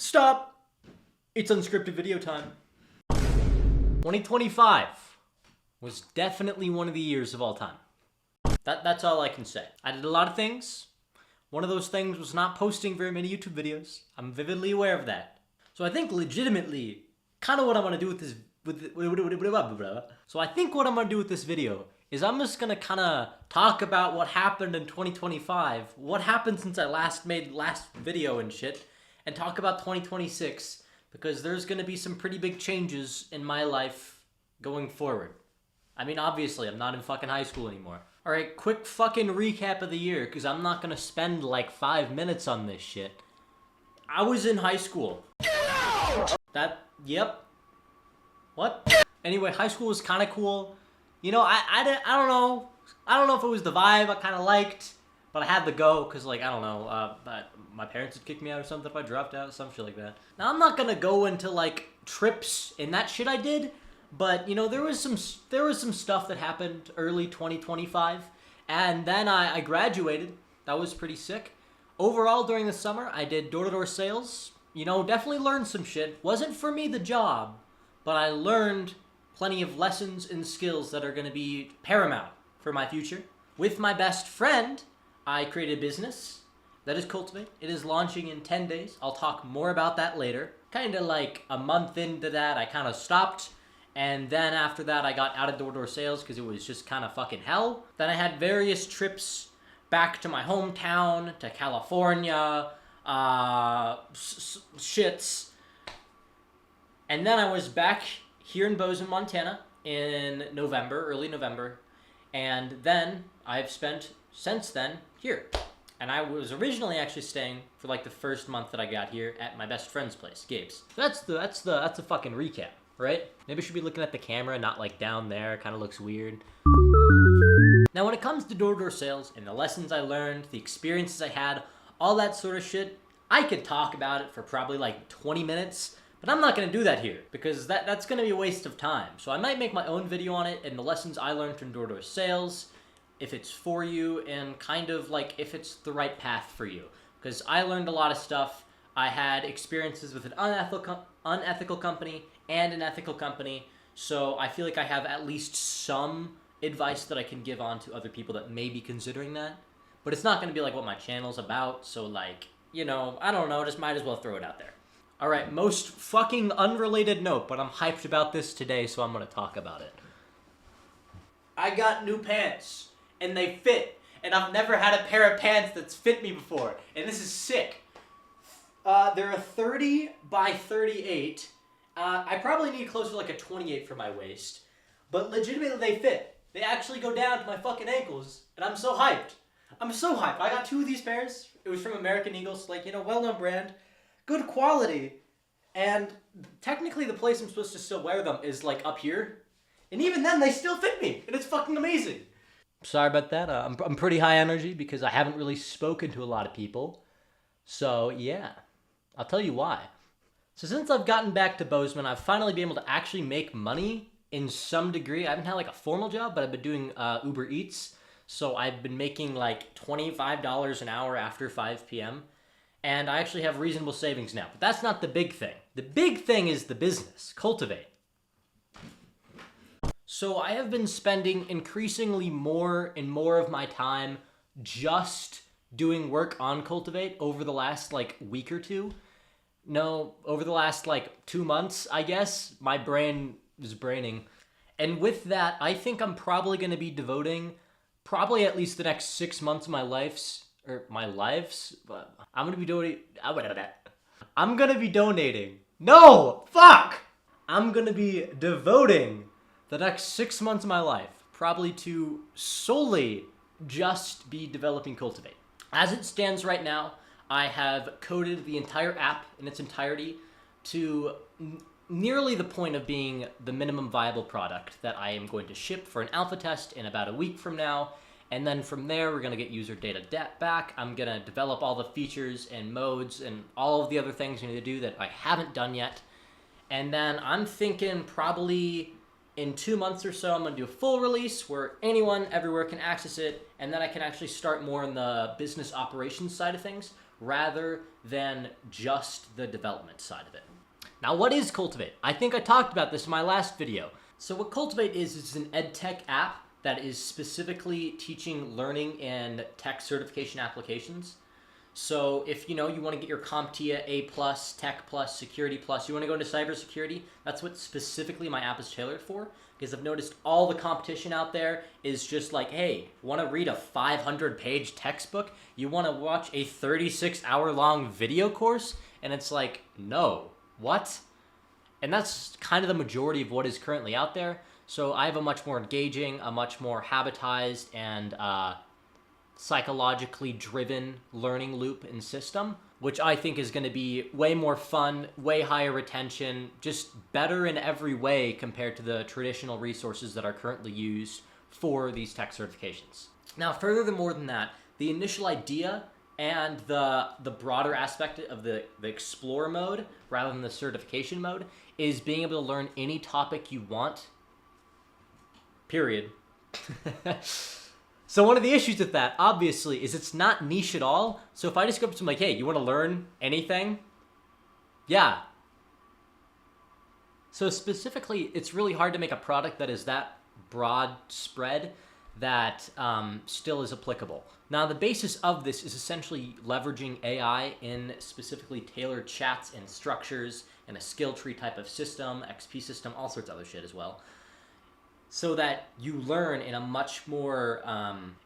Stop! It's unscripted video time. 2025 was definitely one of the years of all time. That's all I can say. I did a lot of things. One of those things was not posting very many YouTube videos. I'm vividly aware of that. So I think legitimately, kind of what I'm gonna do with this, So I think what I'm gonna do with this video is I'm just gonna kind of talk about what happened in 2025, what happened since I made last video and shit, and talk about 2026, because there's gonna be some pretty big changes in my life going forward. I mean, obviously, I'm not in fucking high school anymore. Alright, quick fucking recap of the year, because I'm not gonna spend like 5 minutes on this shit. I was in high school. Get out! Yep. What? Anyway, high school was kind of cool. You know, I don't know. I don't know if it was the vibe I kind of liked, but I had to go because, like, I don't know, my parents would kick me out or something if I dropped out, some shit like that. Now, I'm not gonna go into, like, trips and that shit I did, but, you know, there was some stuff that happened early 2025, and then I graduated. That was pretty sick. Overall, during the summer, I did door-to-door sales. You know, definitely learned some shit. Wasn't for me the job, but I learned plenty of lessons and skills that are going to be paramount for my future. With my best friend, I created a business that is Cultivate. It is launching in 10 days. I'll talk more about that later. Kind of like a month into that, I kind of stopped. And then after that, I got out of door-to-door sales because it was just kind of fucking hell. Then I had various trips back to my hometown, to California, shits. And then I was back here in Bozeman, Montana in November, early November. And then I've spent, since then, here. And I was originally actually staying for like the first month that I got here at my best friend's place, Gabe's. So that's the fucking recap, right? Maybe I should be looking at the camera, not like down there. It kind of looks weird. Now, when it comes to door-to-door sales and the lessons I learned, the experiences I had, all that sort of shit, I could talk about it for probably like 20 minutes, but I'm not going to do that here because that's going to be a waste of time. So I might make my own video on it and the lessons I learned from door-to-door sales, if it's for you, and kind of like if it's the right path for you. Because I learned a lot of stuff. I had experiences with an unethical company and an ethical company, so I feel like I have at least some advice that I can give on to other people that may be considering that. But it's not going to be like what my channel's about, so like, you know, I don't know, just might as well throw it out there. Alright, most fucking unrelated note, but I'm hyped about this today, so I'm going to talk about it. I got new pants, and they fit, and I've never had a pair of pants that's fit me before, and this is sick. They're a 30 by 38. I probably need closer to like a 28 for my waist, but legitimately they fit. They actually go down to my fucking ankles, and I'm so hyped. I'm so hyped. I got 2 of these pairs. It was from American Eagle, so like, you know, well-known brand. Good quality. And technically the place I'm supposed to still wear them is like up here. And even then, they still fit me, and it's fucking amazing. Sorry about that. I'm pretty high energy because I haven't really spoken to a lot of people. So, yeah. I'll tell you why. So since I've gotten back to Bozeman, I've finally been able to actually make money in some degree. I haven't had like a formal job, but I've been doing Uber Eats. So I've been making like $25 an hour after 5 p.m. And I actually have reasonable savings now. But that's not the big thing. The big thing is the business, Cultivate. So I have been spending increasingly more and more of my time just doing work on Cultivate over the last like week or two. No, over the last like 2 months, I guess. My brain is braining. And with that, I think I'm probably going to be devoting probably at least the next 6 months of my lives. I'm going to be donating. I'm going to be donating. No! Fuck! I'm going to be devoting the next 6 months of my life probably to solely just be developing Cultivate. As it stands right now, I have coded the entire app in its entirety to nearly the point of being the minimum viable product that I am going to ship for an alpha test in about a week from now. And then from there, we're going to get user data back. I'm going to develop all the features and modes and all of the other things you need to do that I haven't done yet. And then I'm thinking probably in 2 months or so, I'm going to do a full release where anyone everywhere can access it. And then I can actually start more on the business operations side of things, rather than just the development side of it. Now, what is Cultivate? I think I talked about this in my last video. So what Cultivate is an edtech app that is specifically teaching learning and tech certification applications. So if you want to get your CompTIA A+, Tech+, Security+, you want to go into cybersecurity, that's what specifically my app is tailored for. Because I've noticed all the competition out there is just like, hey, want to read a 500-page textbook? You want to watch a 36-hour-long video course? And it's like, no, what? And that's kind of the majority of what is currently out there. So I have a much more engaging, a much more habitized, and psychologically driven learning loop and system, which I think is going to be way more fun, way higher retention, just better in every way compared to the traditional resources that are currently used for these tech certifications. Now, furthermore than that, the initial idea and the broader aspect of the explore mode rather than the certification mode is being able to learn any topic you want, period. So one of the issues with that, obviously, is it's not niche at all. So if I just go up to someone like, hey, you want to learn anything? Yeah. So specifically, it's really hard to make a product that is that broad spread that still is applicable. Now, the basis of this is essentially leveraging AI in specifically tailored chats and structures and a skill tree type of system, XP system, all sorts of other shit as well, so that you learn in a much more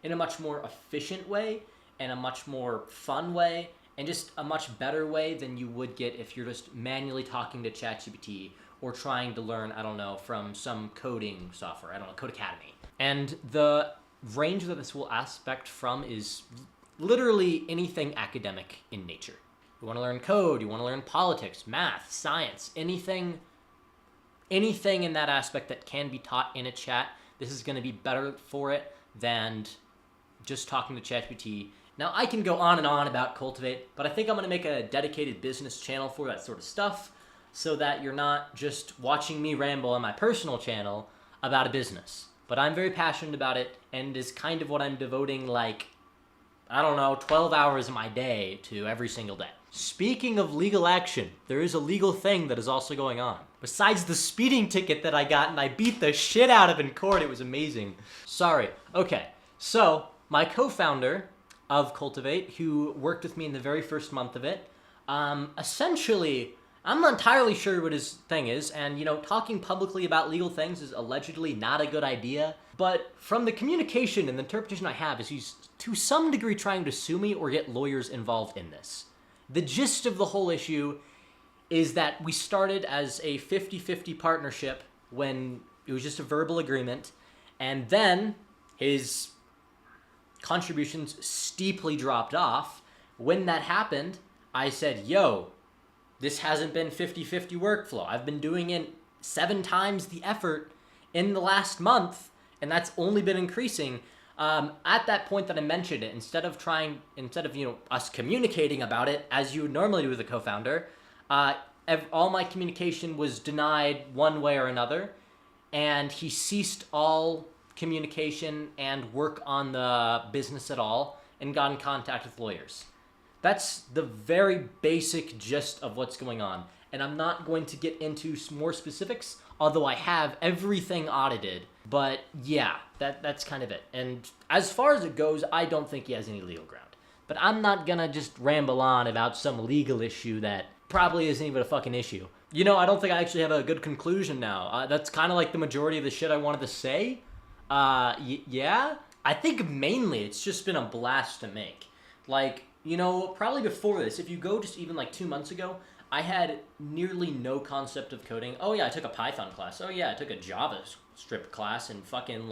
efficient way and a much more fun way and just a much better way than you would get if you're just manually talking to ChatGPT or trying to learn, I don't know, from some coding software, I don't know, Codecademy. And the range that this will aspect from is literally anything academic in nature. You want to learn code, you want to learn politics, math, science, anything in that aspect that can be taught in a chat, this is going to be better for it than just talking to ChatGPT. Now, I can go on and on about Cultivate, but I think I'm going to make a dedicated business channel for that sort of stuff so that you're not just watching me ramble on my personal channel about a business. But I'm very passionate about it, and is kind of what I'm devoting, 12 hours of my day to every single day. Speaking of legal action, there is a legal thing that is also going on. Besides the speeding ticket that I got and I beat the shit out of in court, it was amazing. Sorry. Okay, so my co-founder of Cultivate, who worked with me in the very first month of it, essentially, I'm not entirely sure what his thing is, and talking publicly about legal things is allegedly not a good idea, but from the communication and the interpretation I have is he's to some degree trying to sue me or get lawyers involved in this. The gist of the whole issue is that we started as a 50-50 partnership when it was just a verbal agreement, and then his contributions steeply dropped off. When that happened, I said, yo, this hasn't been 50-50 workflow. I've been doing it 7 times the effort in the last month, and that's only been increasing. At that point that I mentioned it, instead of us communicating about it as you would normally do with a co-founder, all my communication was denied one way or another, and he ceased all communication and work on the business at all and got in contact with lawyers. That's the very basic gist of what's going on, and I'm not going to get into more specifics, although I have everything audited. But yeah, that's kind of it. And as far as it goes, I don't think he has any legal ground. But I'm not gonna just ramble on about some legal issue that probably isn't even a fucking issue. I don't think I actually have a good conclusion now. That's kind of like the majority of the shit I wanted to say. Yeah? I think mainly it's just been a blast to make. Probably before this, if you go just even 2 months ago, I had nearly no concept of coding. Oh yeah, I took a Python class. Oh yeah, I took a JavaScript class in fucking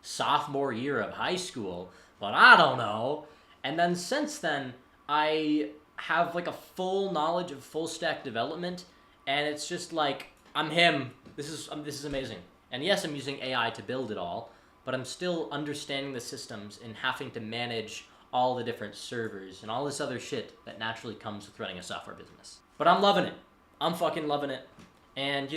sophomore year of high school. But I don't know. And then since then, I have a full knowledge of full stack development, and it's just I'm him. This is amazing. And yes, I'm using AI to build it all, but I'm still understanding the systems and having to manage all the different servers and all this other shit that naturally comes with running a software business. But I'm loving it. I'm fucking loving it. And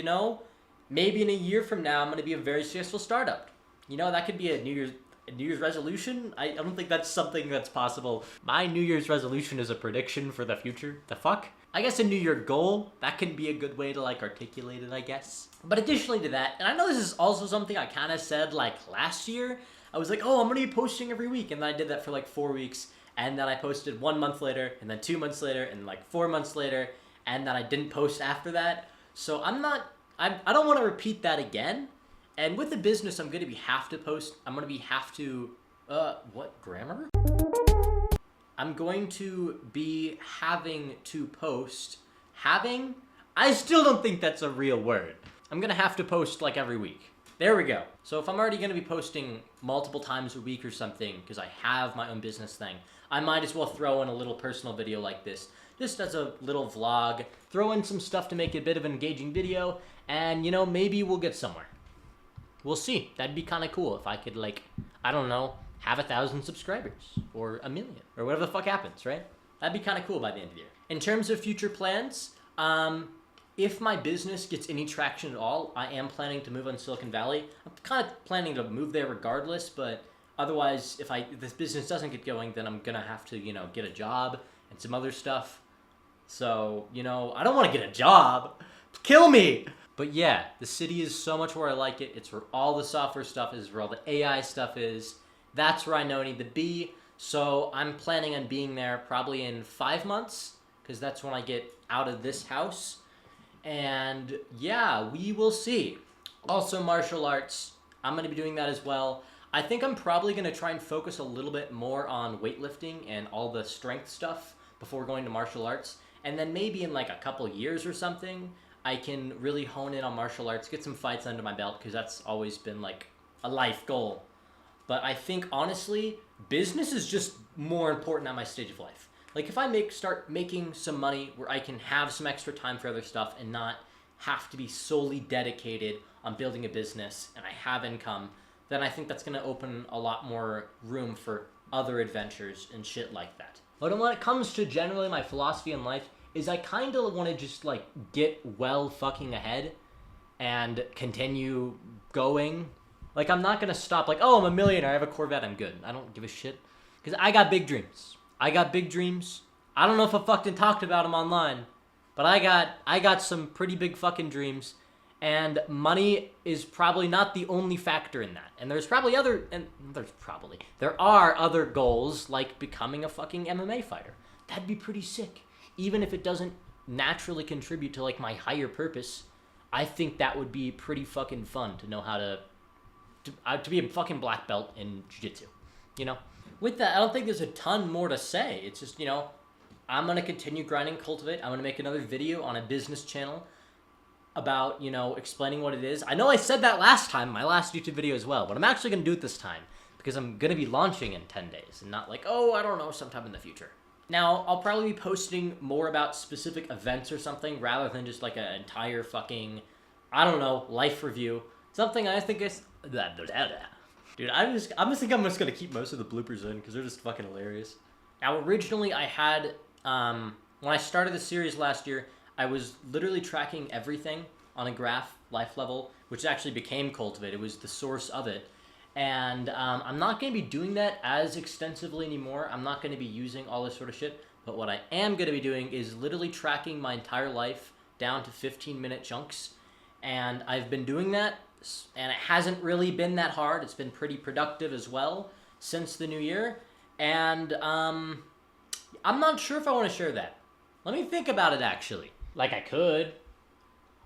maybe in a year from now, I'm going to be a very successful startup. That could be a New Year's... A New Year's resolution? I don't think that's something that's possible. My New Year's resolution is a prediction for the future. The fuck? I guess a New Year goal, that can be a good way to like articulate it, I guess. But additionally to that, and I know this is also something I kind of said like last year, I was like, oh, I'm gonna be posting every week, and then I did that for like 4 weeks, and then I posted 1 month later, and then 2 months later, and like 4 months later, and then I didn't post after that. So I don't want to repeat that again. And with the business, I'm gonna have to post. I'm gonna have to, what grammar? I'm going to be having to post. Having? I still don't think that's a real word. I'm gonna have to post like every week. There we go. So if I'm already gonna be posting multiple times a week or something, because I have my own business thing, I might as well throw in a little personal video like this, just as a little vlog, throw in some stuff to make it a bit of an engaging video, and you know, maybe we'll get somewhere. We'll see. That'd be kind of cool if I could, like, I don't know, have 1,000 subscribers, or 1 million, or whatever the fuck happens, right? That'd be kind of cool by the end of the year. In terms of future plans, if my business gets any traction at all, I am planning to move on Silicon Valley. I'm kind of planning to move there regardless, but otherwise, if this business doesn't get going, then I'm gonna have to, you know, get a job and some other stuff. So, you know, I don't want to get a job. Kill me! But yeah, the city is so much where I like it. It's where all the software stuff is, where all the AI stuff is. That's where I know I need to be. So I'm planning on being there probably in 5 months, because that's when I get out of this house. And yeah, we will see. Also martial arts, I'm going to be doing that as well. I think I'm probably going to try and focus a little bit more on weightlifting and all the strength stuff before going to martial arts. And then maybe in like a couple years or something, I can really hone in on martial arts, get some fights under my belt, because that's always been like a life goal. But I think honestly, business is just more important at my stage of life. Like if I start making some money where I can have some extra time for other stuff and not have to be solely dedicated on building a business, and I have income, then I think that's going to open a lot more room for other adventures and shit like that. But when it comes to generally my philosophy in life, is I kind of want to just like get well fucking ahead and continue going. Like I'm not going to stop like, oh, I'm a millionaire, I have a Corvette, I'm good. I don't give a shit. Because I got big dreams. I got big dreams. I don't know if I fucking talked about them online, but I got some pretty big fucking dreams, and money is probably not the only factor in that. And there are other goals like becoming a fucking MMA fighter. That'd be pretty sick. Even if it doesn't naturally contribute to like my higher purpose, I think that would be pretty fucking fun to know how to be a fucking black belt in jiu-jitsu, you know? With that, I don't think there's a ton more to say. It's just, you know, I'm going to continue grinding Cultivate. I'm going to make another video on a business channel about, you know, explaining what it is. I know I said that last time, my last YouTube video as well, but I'm actually going to do it this time because I'm going to be launching in 10 days and not like, oh, I don't know, sometime in the future. Now, I'll probably be posting more about specific events or something rather than just like an entire fucking, I don't know, life review. Something I think is... Dude, I'm just gonna keep most of the bloopers in because they're just fucking hilarious. Now, originally I had, when I started the series last year, I was literally tracking everything on a graph, life level, which actually became Cultivate. It was the source of it. And I'm not going to be doing that as extensively anymore. I'm not going to be using all this sort of shit. But what I am going to be doing is literally tracking my entire life down to 15-minute chunks. And I've been doing that, and it hasn't really been that hard. It's been pretty productive as well since the new year. And I'm not sure if I want to share that. Let me think about it, actually. Like, I could.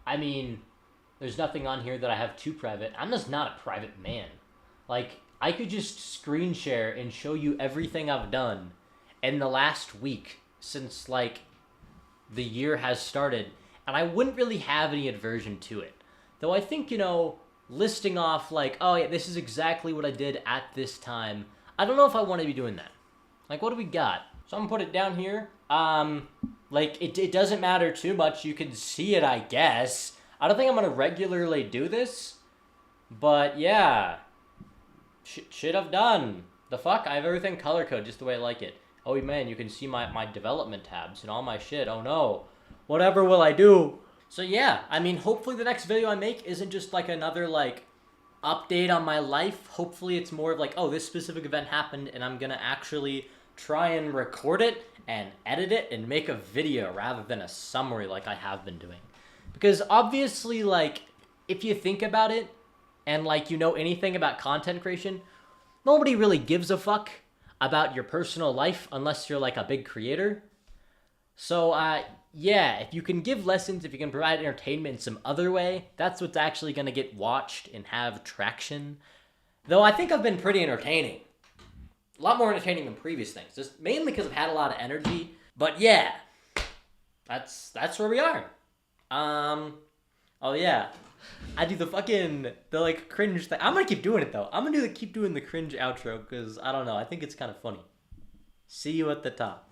I mean, there's nothing on here that I have too private. I'm just not a private man. Like, I could just screen share and show you everything I've done in the last week since, like, the year has started, and I wouldn't really have any aversion to it. Though I think, you know, listing off, like, oh, yeah, this is exactly what I did at this time, I don't know if I want to be doing that. Like, what do we got? So I'm going to put it down here. Like, it doesn't matter too much. You can see it, I guess. I don't think I'm going to regularly do this, but, yeah. Shit I've done. The fuck? I have everything color code just the way I like it. Oh man, you can see my development tabs and all my shit. Oh no. Whatever will I do? So yeah, I mean, hopefully the next video I make isn't just like another like update on my life. Hopefully it's more of like, oh, this specific event happened and I'm gonna actually try and record it and edit it and make a video rather than a summary like I have been doing. Because obviously, like, if you think about it and like you know anything about content creation, nobody really gives a fuck about your personal life unless you're like a big creator. So yeah, if you can give lessons, if you can provide entertainment in some other way, that's what's actually going to get watched and have traction. Though I think I've been pretty entertaining. A lot more entertaining than previous things. Just mainly because I've had a lot of energy. But yeah, that's where we are. Oh yeah. I do the like cringe thing. I'm gonna keep doing it though. I'm gonna keep doing the cringe outro because I don't know. I think it's kind of funny. See you at the top.